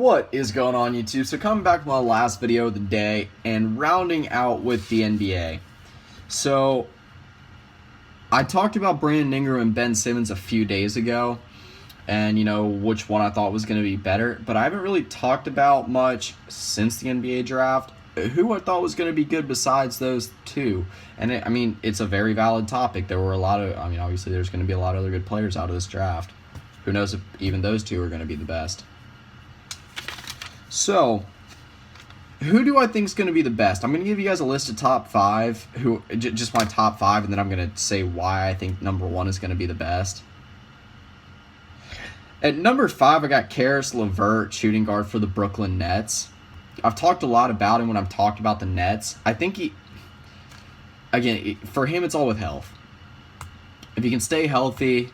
What is going on, YouTube? So coming back to my last video of the day and rounding out with the NBA. So I talked about Brandon Ingram and Ben Simmons a few days ago, and which one I thought was going to be better, but I haven't really talked about much since the NBA draft who I thought was going to be good besides those two. And it's a very valid topic. There were a lot of, obviously there's going to be a lot of other good players out of this draft. Who knows if even those two are going to be the best. So, who do I think is going to be the best? I'm going to give you guys a list of top five, just my top five, and then I'm going to say why I think number one is going to be the best. At number 5, I got Caris LeVert, shooting guard for the Brooklyn Nets. I've talked a lot about him when I've talked about the Nets. I think for him, it's all with health. If he can stay healthy,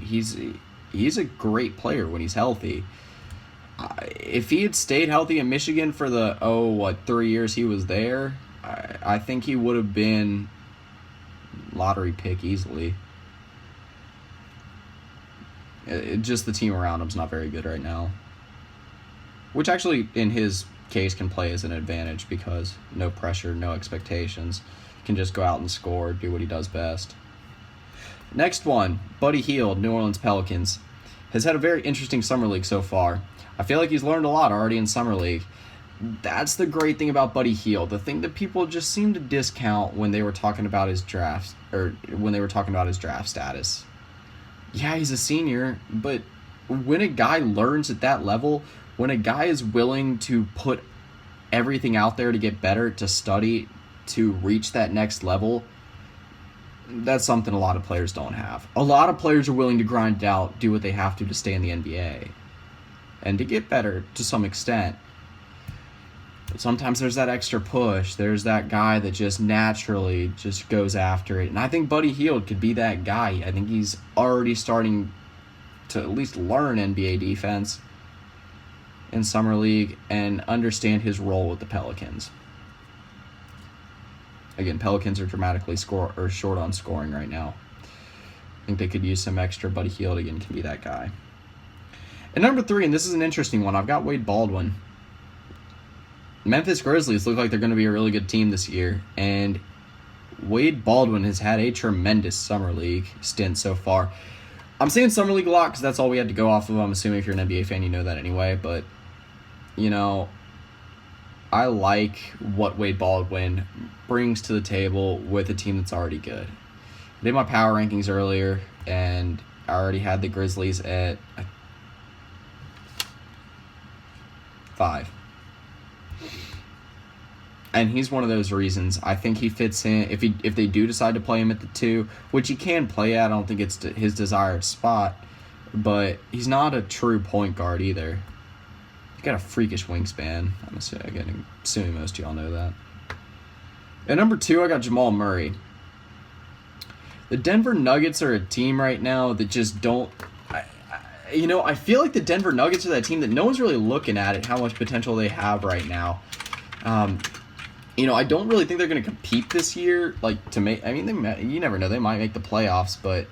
he's a great player when he's healthy. If he had stayed healthy in Michigan for the 3 years he was there, I think he would have been lottery pick easily. Just the team around him's not very good right now, which actually in his case can play as an advantage because no pressure, no expectations, can just go out and score, do what he does best. Next one, Buddy Hield, New Orleans Pelicans, has had a very interesting summer league so far. I feel like he's learned a lot already in summer league. That's the great thing about Buddy Hield. The thing that people just seem to discount when they were talking about his draft, or when they were talking about his draft status. Yeah, he's a senior, but when a guy learns at that level, when a guy is willing to put everything out there to get better, to study, to reach that next level, that's something a lot of players don't have. A lot of players are willing to grind it out, do what they have to stay in the NBA, and to get better to some extent. But sometimes there's that extra push. There's that guy that just naturally just goes after it. And I think Buddy Hield could be that guy. I think he's already starting to at least learn NBA defense in Summer League and understand his role with the Pelicans. Again, Pelicans are dramatically short on scoring right now. I think they could use some extra. Buddy Hield, again, can be that guy. And number 3, and this is an interesting one, I've got Wade Baldwin. Memphis Grizzlies look like they're going to be a really good team this year, and Wade Baldwin has had a tremendous Summer League stint so far. I'm saying Summer League a lot because that's all we had to go off of. I'm assuming if you're an NBA fan, you know that anyway, but, I like what Wade Baldwin brings to the table with a team that's already good. I did my power rankings earlier, and I already had the Grizzlies at 5. And he's one of those reasons. I think he fits in. If they do decide to play him at the 2, which he can play at, I don't think it's his desired spot, but he's not a true point guard either. He's got a freakish wingspan. I'm assuming most of y'all know that. At number 2, I got Jamal Murray. The Denver Nuggets are a team right now that just don't... I feel like the Denver Nuggets are that team that no one's really looking at it, how much potential they have right now. I don't really think they're going to compete this year. You never know. They might make the playoffs, but,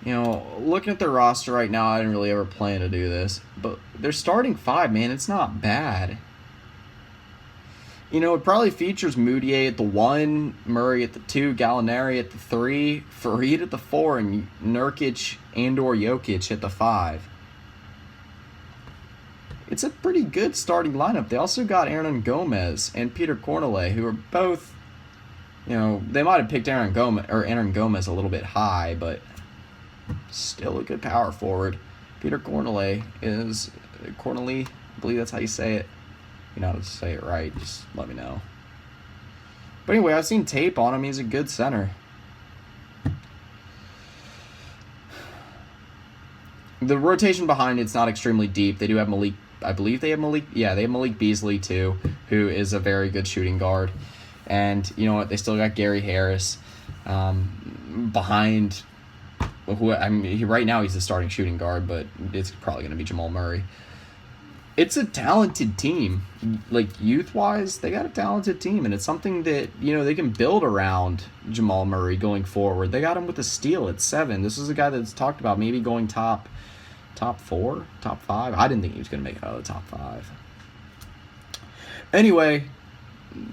looking at their roster right now, I didn't really ever plan to do this. But their starting 5, man, it's not bad. It probably features Moutier at the 1, Murray at the 2, Gallinari at the 3, Fareed at the 4, and Nurkic and/or Jokic at the 5. It's a pretty good starting lineup. They also got Aaron Gomez and Peter Cornelay, who are both, they might have picked Aaron Gomez a little bit high, but still a good power forward. Peter Cornelay, I believe that's how you say it. You know how to say it right, just let me know. But anyway, I've seen tape on him. He's a good center. The rotation behind it's not extremely deep. They do have Malik. I believe they have Malik. Yeah, they have Malik Beasley too, who is a very good shooting guard. And you know what? They still got Gary Harris behind. Right now he's the starting shooting guard, but it's probably going to be Jamal Murray. It's a talented team. Youth-wise, they got a talented team, and it's something that, they can build around Jamal Murray going forward. They got him with a steal at 7. This is a guy that's talked about maybe going top top 4, top 5. I didn't think he was going to make it out of the top 5. Anyway,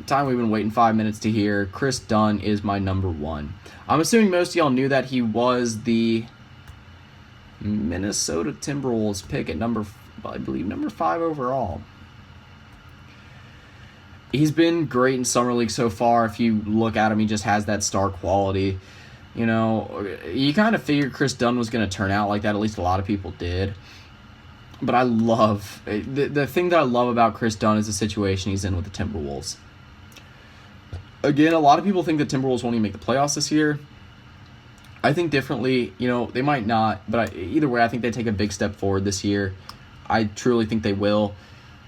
time we've been waiting 5 minutes to hear. Kris Dunn is my number 1. I'm assuming most of y'all knew that he was the Minnesota Timberwolves pick at number 5 overall. He's been great in Summer League so far. If you look at him, he just has that star quality. You know, you kind of figured Kris Dunn was going to turn out like that. At least a lot of people did. But I love... The thing that I love about Kris Dunn is the situation he's in with the Timberwolves. Again, a lot of people think the Timberwolves won't even make the playoffs this year. I think differently. You know, they might not. But either way, I think they take a big step forward this year. I truly think they will.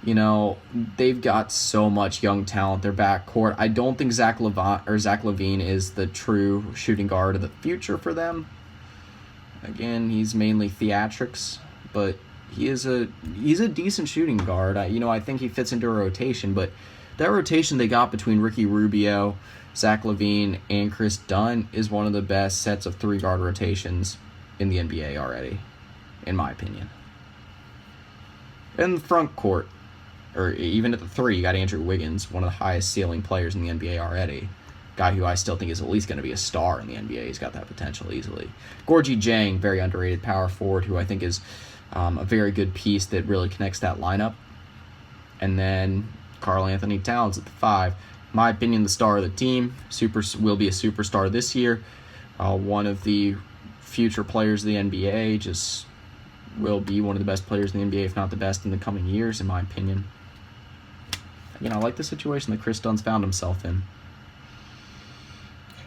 You know, they've got so much young talent. Their backcourt. I don't think Zach LaVine is the true shooting guard of the future for them. Again, he's mainly theatrics, but he's a decent shooting guard. I think he fits into a rotation, but that rotation they got between Ricky Rubio, Zach LaVine, and Kris Dunn is one of the best sets of 3-guard rotations in the NBA already, in my opinion. In the front court, or even at the 3, you got Andrew Wiggins, one of the highest ceiling players in the NBA already. Guy who I still think is at least going to be a star in the NBA. He's got that potential easily. Gorgie Jang, very underrated power forward, who I think is a very good piece that really connects that lineup. And then Karl Anthony Towns at the 5. My opinion, the star of the team. Will be a superstar this year. One of the future players of the NBA. Just will be one of the best players in the NBA, if not the best, in the coming years, in my opinion. Again, I like the situation that Kris Dunn's found himself in.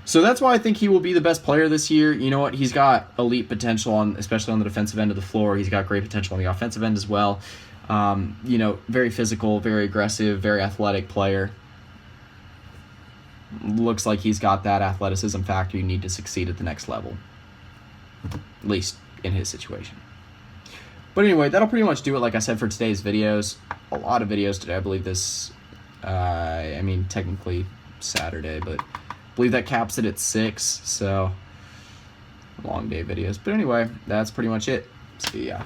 So that's why I think he will be the best player this year. You know what? He's got elite potential, especially on the defensive end of the floor. He's got great potential on the offensive end as well. Very physical, very aggressive, very athletic player. Looks like he's got that athleticism factor you need to succeed at the next level. At least in his situation. But anyway, that'll pretty much do it, like I said, for today's videos. A lot of videos today. I believe this, technically Saturday, but I believe that caps it at 6, so long day videos. But anyway, that's pretty much it. See ya.